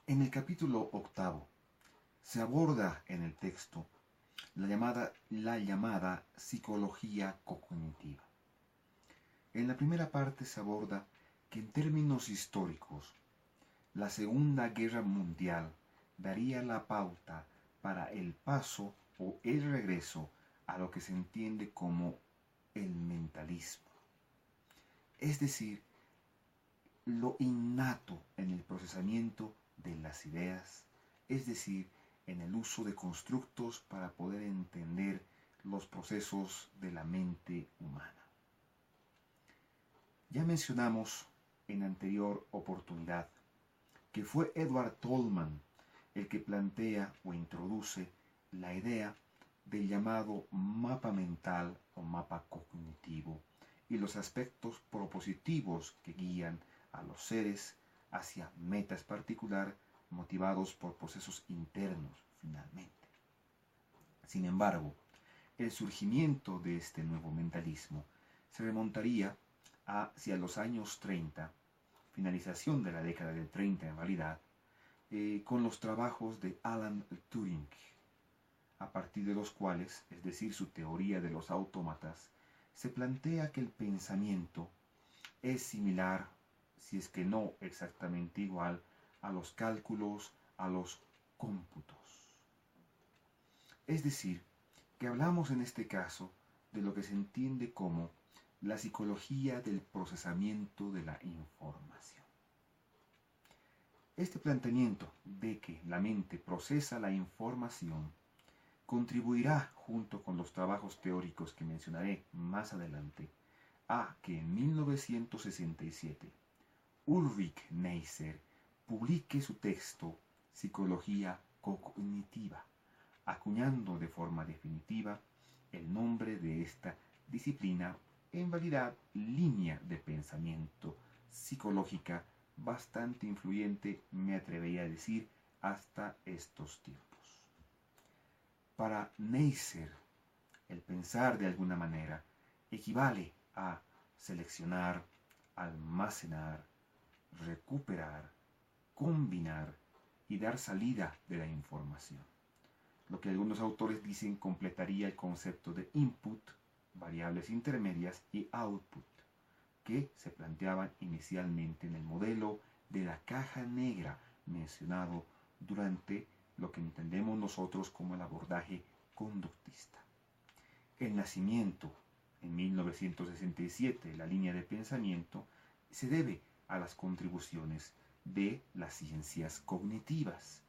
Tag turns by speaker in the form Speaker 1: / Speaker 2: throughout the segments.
Speaker 1: En el capítulo 8 se aborda en el texto la llamada psicología cognitiva. En la primera parte se aborda que en términos históricos, la Segunda Guerra Mundial daría la pauta para el paso o el regreso a lo que se entiende como el mentalismo. Es decir, lo innato en el procesamiento de las ideas, es decir, en el uso de constructos para poder entender los procesos de la mente humana. Ya mencionamos en anterior oportunidad que fue Edward Tolman el que plantea o introduce la idea del llamado mapa mental o mapa cognitivo y los aspectos propositivos que guían a los seres hacia metas particular motivados por procesos internos finalmente. Sin embargo, el surgimiento de este nuevo mentalismo se remontaría hacia los años 30, finalización de la década del 30 en realidad, con los trabajos de Alan Turing, a partir de los cuales, es decir, su teoría de los autómatas, se plantea que el pensamiento es similar, si es que no exactamente igual, a los cálculos, a los cómputos. Es decir, que hablamos en este caso de lo que se entiende como la psicología del procesamiento de la información. Este planteamiento de que la mente procesa la información contribuirá, junto con los trabajos teóricos que mencionaré más adelante, a que en 1967 Ulrich Neisser publique su texto Psicología Cognitiva, acuñando de forma definitiva el nombre de esta disciplina, en realidad línea de pensamiento psicológica bastante influyente, me atrevería a decir, hasta estos tiempos. Para Neisser, el pensar de alguna manera equivale a seleccionar, almacenar, recuperar, combinar y dar salida de la información. Lo que algunos autores dicen completaría el concepto de input, variables intermedias, y output, que se planteaban inicialmente en el modelo de la caja negra mencionado durante lo que entendemos nosotros como el abordaje conductista. El nacimiento, en 1967, la línea de pensamiento, se debe a las contribuciones de las ciencias cognitivas,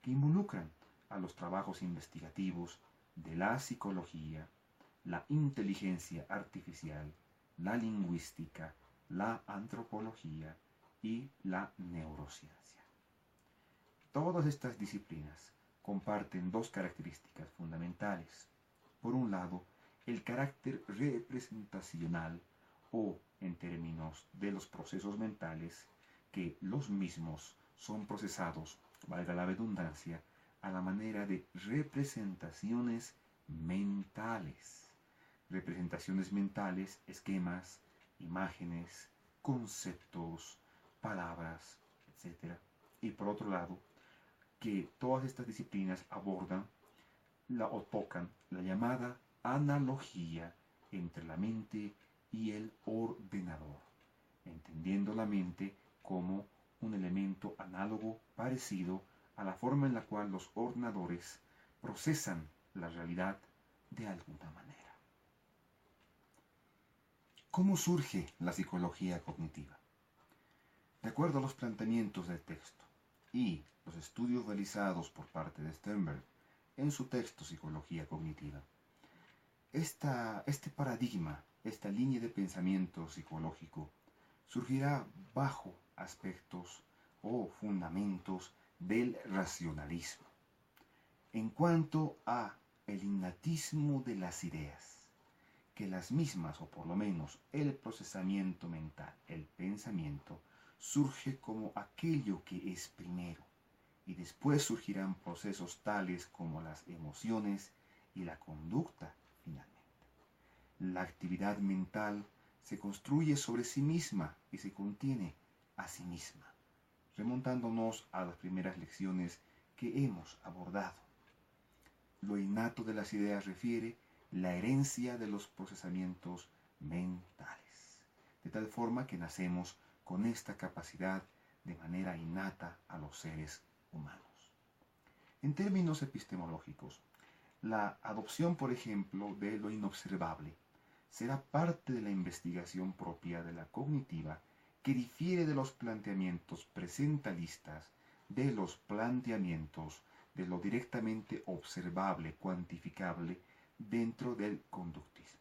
Speaker 1: que involucran a los trabajos investigativos de la psicología, la inteligencia artificial, la lingüística, la antropología y la neurociencia. Todas estas disciplinas comparten dos características fundamentales. Por un lado, el carácter representacional o, en términos de los procesos mentales, que los mismos son procesados, valga la redundancia, a la manera de representaciones mentales. Representaciones mentales, esquemas, imágenes, conceptos, palabras, etc. Y por otro lado, que todas estas disciplinas abordan o tocan la llamada analogía entre la mente y el ordenador, entendiendo la mente como un elemento análogo parecido a la forma en la cual los ordenadores procesan la realidad de alguna manera. ¿Cómo surge la psicología cognitiva? De acuerdo a los planteamientos del texto y los estudios realizados por parte de Sternberg en su texto Psicología Cognitiva, este paradigma, esta línea de pensamiento psicológico, surgirá bajo aspectos o fundamentos del racionalismo. En cuanto a el innatismo de las ideas, que las mismas, o por lo menos el procesamiento mental, el pensamiento, surge como aquello que es primero, y después surgirán procesos tales como las emociones y la conducta finalmente. La actividad mental se construye sobre sí misma y se contiene a sí misma. remontándonos a las primeras lecciones que hemos abordado. Lo innato de las ideas refiere la herencia de los procesamientos mentales, de tal forma que nacemos con esta capacidad de manera innata a los seres humanos. En términos epistemológicos, la adopción, por ejemplo, de lo inobservable será parte de la investigación propia de la cognitiva que difiere de los planteamientos presentalistas, de los planteamientos de lo directamente observable, cuantificable dentro del conductismo.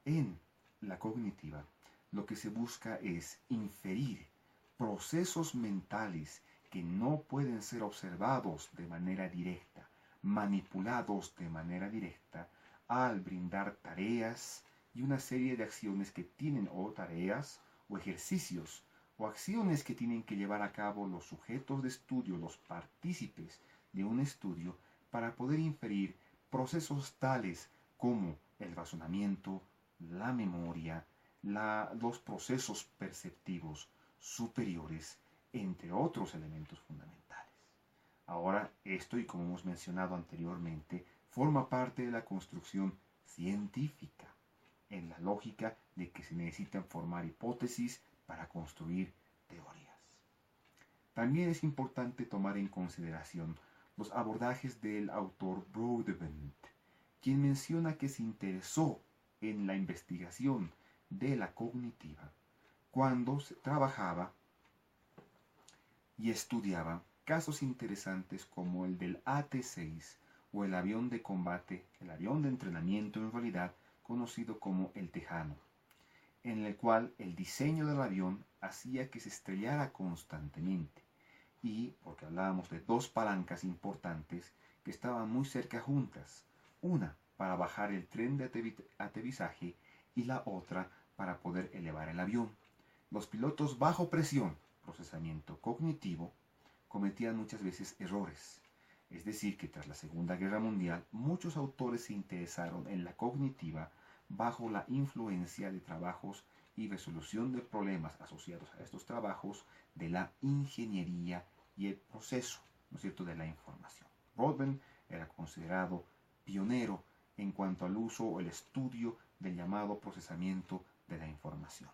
Speaker 1: En la cognitiva, lo que se busca es inferir procesos mentales que no pueden ser observados de manera directa, manipulados de manera directa, al brindar tareas y una serie de acciones que tienen, o tareas, o ejercicios, o acciones que tienen que llevar a cabo los sujetos de estudio, los partícipes de un estudio, para poder inferir procesos tales como el razonamiento, la memoria, los procesos perceptivos superiores, entre otros elementos fundamentales. Ahora, esto, y como hemos mencionado anteriormente, forma parte de la construcción científica, en la lógica de que se necesitan formar hipótesis para construir teorías. También es importante tomar en consideración los abordajes del autor Broadbent, quien menciona que se interesó en la investigación de la cognitiva cuando se trabajaba y estudiaba casos interesantes como el del AT-6 o el avión de combate, el avión de entrenamiento en realidad conocido como el Tejano, en el cual el diseño del avión hacía que se estrellara constantemente, y porque hablábamos de dos palancas importantes que estaban muy cerca juntas, una para bajar el tren de aterrizaje y la otra para poder elevar el avión. Los pilotos bajo presión, procesamiento cognitivo, cometían muchas veces errores. Es decir, que tras la Segunda Guerra Mundial, muchos autores se interesaron en la cognitiva bajo la influencia de trabajos y resolución de problemas asociados a estos trabajos de la ingeniería y el proceso, ¿no es cierto?, de la información. Broadbent era considerado pionero en cuanto al uso o el estudio del llamado procesamiento de la información.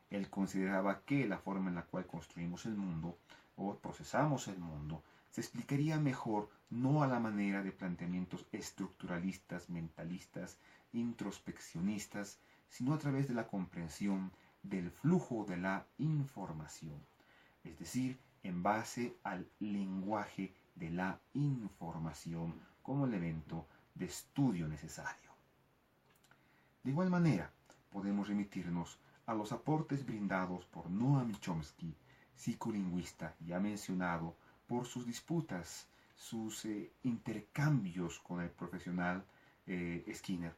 Speaker 1: Él consideraba que la forma en la cual construimos el mundo o procesamos el mundo se explicaría mejor no a la manera de planteamientos estructuralistas, mentalistas, introspeccionistas, sino a través de la comprensión del flujo de la información, es decir, en base al lenguaje de la información como elemento de estudio necesario. De igual manera, podemos remitirnos a los aportes brindados por Noam Chomsky, psicolingüista ya mencionado, por sus disputas, sus intercambios con el profesional Skinner,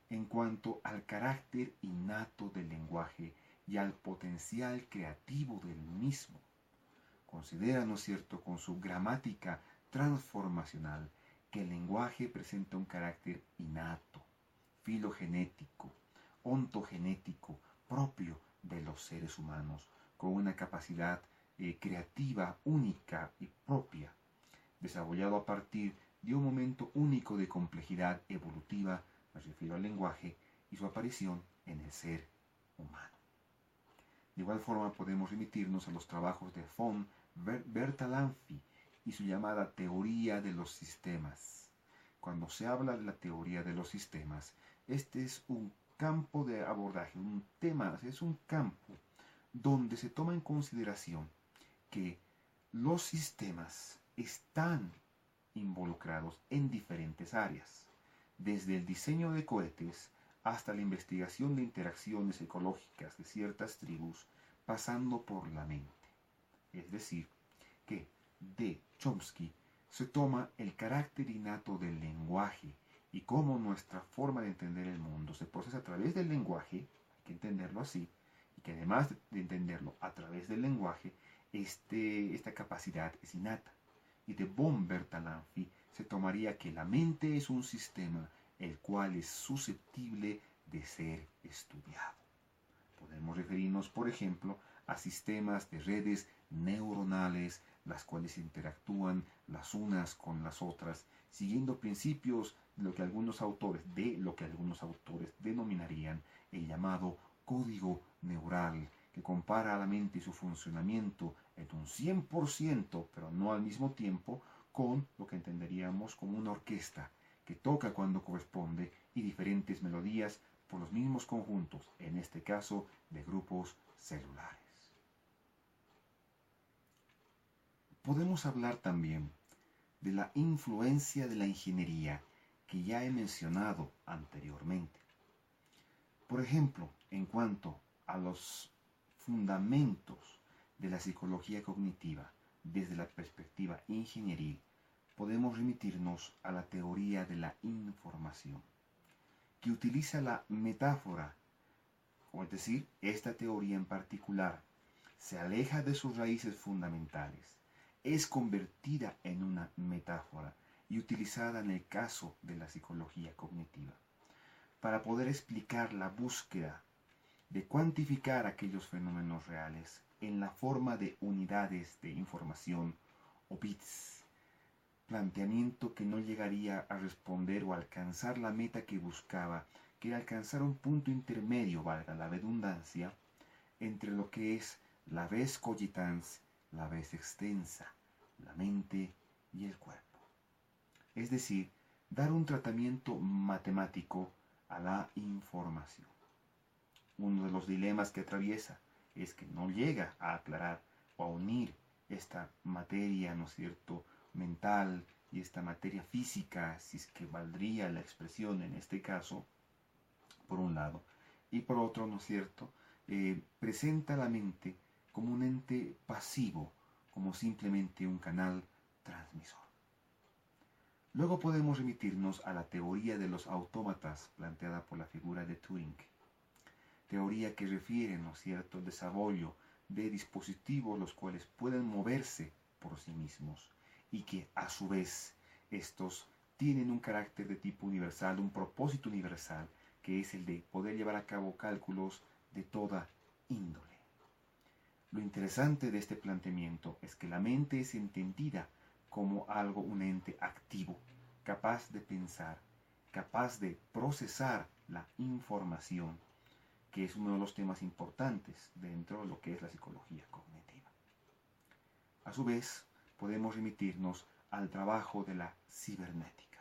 Speaker 1: en cuanto al carácter innato del lenguaje y al potencial creativo del mismo. Considera, ¿no es cierto?, con su gramática transformacional, que el lenguaje presenta un carácter innato, filogenético, ontogenético, propio de los seres humanos, con una capacidad creativa única y propia, desarrollado a partir de un momento único de complejidad evolutiva, me refiero al lenguaje, y su aparición en el ser humano. De igual forma podemos remitirnos a los trabajos de von Bertalanffy y su llamada teoría de los sistemas. Cuando se habla de la teoría de los sistemas, este es un campo de abordaje, un tema, es un campo donde se toma en consideración que los sistemas están involucrados en diferentes áreas, desde el diseño de cohetes hasta la investigación de interacciones ecológicas de ciertas tribus, pasando por la mente. Es decir, que de Chomsky se toma el carácter innato del lenguaje y cómo nuestra forma de entender el mundo se procesa a través del lenguaje, hay que entenderlo así, y que además de entenderlo a través del lenguaje, esta capacidad es innata. Y de von Bertalanffy se tomaría que la mente es un sistema el cual es susceptible de ser estudiado. Podemos referirnos, por ejemplo, a sistemas de redes neuronales, las cuales interactúan las unas con las otras, siguiendo principios de lo que algunos autores denominarían el llamado código neural, que compara a la mente y su funcionamiento en un 100%, pero no al mismo tiempo, con lo que entenderíamos como una orquesta, que toca cuando corresponde y diferentes melodías por los mismos conjuntos, en este caso de grupos celulares. Podemos hablar también de la influencia de la ingeniería que ya he mencionado anteriormente. Por ejemplo, en cuanto a los fundamentos de la psicología cognitiva desde la perspectiva ingenieril, podemos remitirnos a la teoría de la información, que utiliza la metáfora, o es decir, esta teoría en particular se aleja de sus raíces fundamentales, es convertida en una metáfora y utilizada en el caso de la psicología cognitiva, para poder explicar la búsqueda de cuantificar aquellos fenómenos reales en la forma de unidades de información o bits, planteamiento que no llegaría a responder o alcanzar la meta que buscaba, que era alcanzar un punto intermedio, valga la redundancia, entre lo que es la res cogitans, la res extensa, la mente y el cuerpo. Es decir, dar un tratamiento matemático a la información. Uno de los dilemas que atraviesa es que no llega a aclarar o a unir esta materia, ¿no es cierto?, mental y esta materia física, si es que valdría la expresión en este caso, por un lado, y por otro, ¿no es cierto?, presenta la mente como un ente pasivo, como simplemente un canal transmisor. Luego podemos remitirnos a la teoría de los autómatas planteada por la figura de Turing, teoría que refiere, ¿no es cierto?, el desarrollo de dispositivos los cuales pueden moverse por sí mismos y que a su vez estos tienen un carácter de tipo universal, un propósito universal, que es el de poder llevar a cabo cálculos de toda índole. Lo interesante de este planteamiento es que la mente es entendida como algo, un ente activo, capaz de pensar, capaz de procesar la información, que es uno de los temas importantes dentro de lo que es la psicología cognitiva. A su vez, podemos remitirnos al trabajo de la cibernética,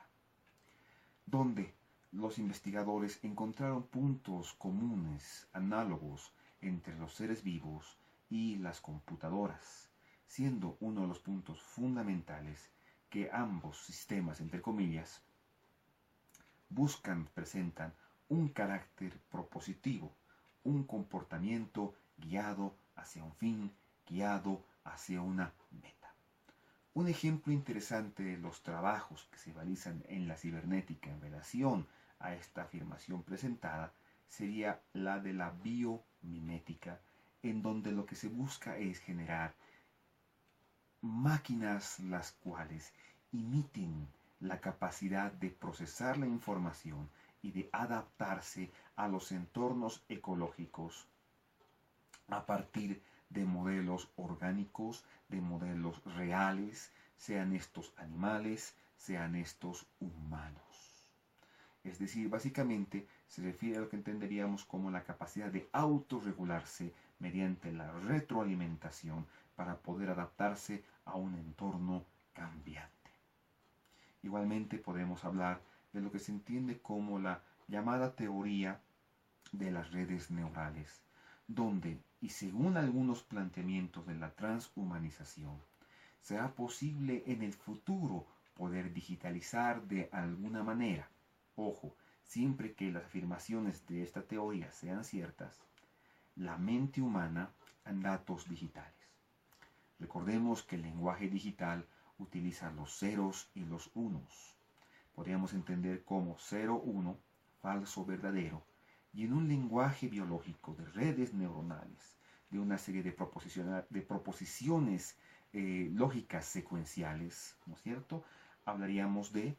Speaker 1: donde los investigadores encontraron puntos comunes, análogos, entre los seres vivos y las computadoras, siendo uno de los puntos fundamentales que ambos sistemas, entre comillas, presentan un carácter propositivo, un comportamiento guiado hacia un fin, guiado hacia una meta. Un ejemplo interesante de los trabajos que se realizan en la cibernética en relación a esta afirmación presentada sería la de la biomimética, en donde lo que se busca es generar máquinas las cuales imiten la capacidad de procesar la información y de adaptarse a los entornos ecológicos a partir de modelos orgánicos, de modelos reales, sean estos animales, sean estos humanos. Es decir, básicamente se refiere a lo que entenderíamos como la capacidad de autorregularse mediante la retroalimentación para poder adaptarse a un entorno cambiante. Igualmente podemos hablar de lo que se entiende como la llamada teoría de las redes neurales, donde, y según algunos planteamientos de la transhumanización, será posible en el futuro poder digitalizar de alguna manera, ojo, siempre que las afirmaciones de esta teoría sean ciertas, la mente humana en datos digitales. Recordemos que el lenguaje digital utiliza los ceros y los unos. Podríamos entender como 0, 1, falso, verdadero, y en un lenguaje biológico de redes neuronales, de una serie de proposiciones lógicas secuenciales, ¿no es cierto?, hablaríamos de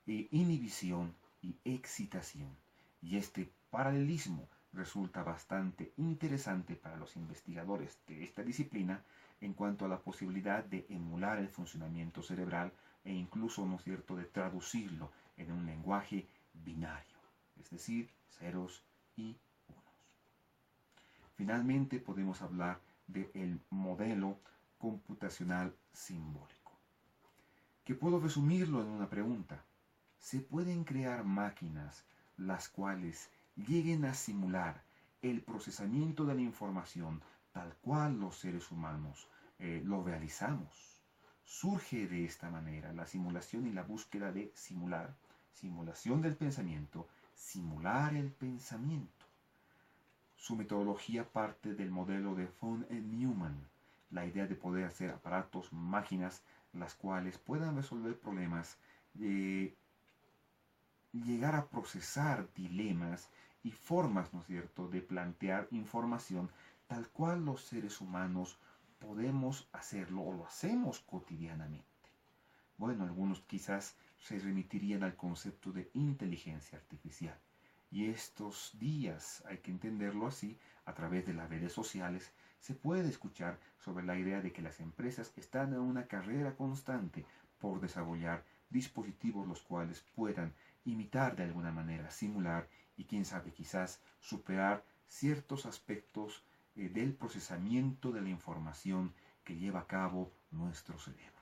Speaker 1: inhibición y excitación. Y este paralelismo resulta bastante interesante para los investigadores de esta disciplina en cuanto a la posibilidad de emular el funcionamiento cerebral e incluso, ¿no es cierto?, de traducirlo en un lenguaje binario, es decir, ceros y unos. Finalmente podemos hablar del modelo computacional simbólico, que puedo resumirlo en una pregunta. ¿Se pueden crear máquinas las cuales lleguen a simular el procesamiento de la información tal cual los seres humanos lo realizamos? Surge de esta manera la simulación y la búsqueda de simular, simulación del pensamiento, simular el pensamiento. Su metodología parte del modelo de von Neumann, la idea de poder hacer aparatos, máquinas, las cuales puedan resolver problemas, llegar a procesar dilemas y formas, ¿no es cierto?, de plantear información tal cual los seres humanos podemos hacerlo o lo hacemos cotidianamente. Bueno, algunos quizás se remitirían al concepto de inteligencia artificial. Y estos días, hay que entenderlo así, a través de las redes sociales, se puede escuchar sobre la idea de que las empresas están en una carrera constante por desarrollar dispositivos los cuales puedan imitar de alguna manera, simular y quién sabe quizás superar ciertos aspectos del procesamiento de la información que lleva a cabo nuestro cerebro.